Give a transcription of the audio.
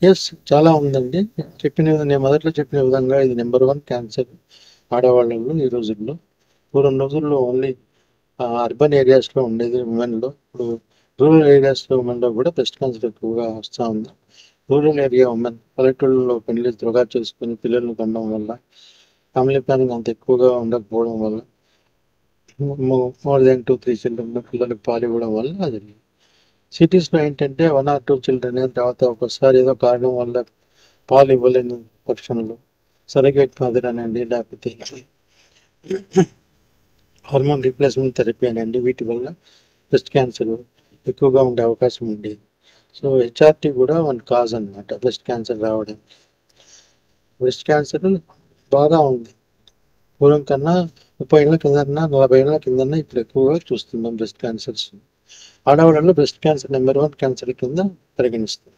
Yes, చాలా ఉందండి. నేను మొదట్లో చెప్పిన విధంగా ఇది నెంబర్ 1 క్యాన్సర్ ఆడవాళ్ళలో ఈ రోజుల్లో. పూర్వం రోజుల్లో ఓన్లీ అర్బన్ ఏరియాస్లో ఉండేది ఉమెన్లో. ఇప్పుడు రూరల్ ఏరియాస్లో ఉమెన్లో కూడా బ్రెస్ట్ క్యాన్సర్ ఎక్కువగా వస్తూ ఉంది. రూరల్ ఏరియా ఉమెన్ పల్లెటూళ్ళలో పెళ్లి త్వరగా చేసుకుని పిల్లల్ని కనడం వల్ల, ఫ్యామిలీ ప్లానింగ్ అంత ఎక్కువగా ఉండకపోవడం వల్ల, మోర్ దెన్ 2-3 చిల్డ్రన్ పిల్లలకు పాలు ఇవ్వడం వల్ల అది. సిటీస్లో ఏంటంటే 1 or 2 చిల్డ్రన్, తర్వాత ఒకసారి ఏదో కారణం వల్ల పాలు ఇవ్వలేని పక్షంలో సరగేట్ ఫాదర్ అనండి, లేకపోతే హార్మోన్ రీప్లేస్మెంట్ థెరపీ అనండి, వీటి వల్ల బ్రెస్ట్ క్యాన్సర్ ఎక్కువగా ఉండే అవకాశం ఉండేది. సో హెచ్ఆర్టీ కూడా వన్ కాజ్ అనమాట బ్రెస్ట్ క్యాన్సర్ రావడం. బ్రెస్ట్ క్యాన్సర్ బాగా ఉంది. పూర్వం కన్నా 30 ఏళ్ళ కిందన్నా 40 ఏళ్ళ కిందన్నా ఇప్పుడు ఎక్కువగా చూస్తున్నాం బ్రెస్ట్ క్యాన్సర్స్. ఆడవాళ్ళలో బ్రెస్ట్ క్యాన్సర్ నెంబర్ 1 క్యాన్సర్ కింద పరిగణిస్తుంది.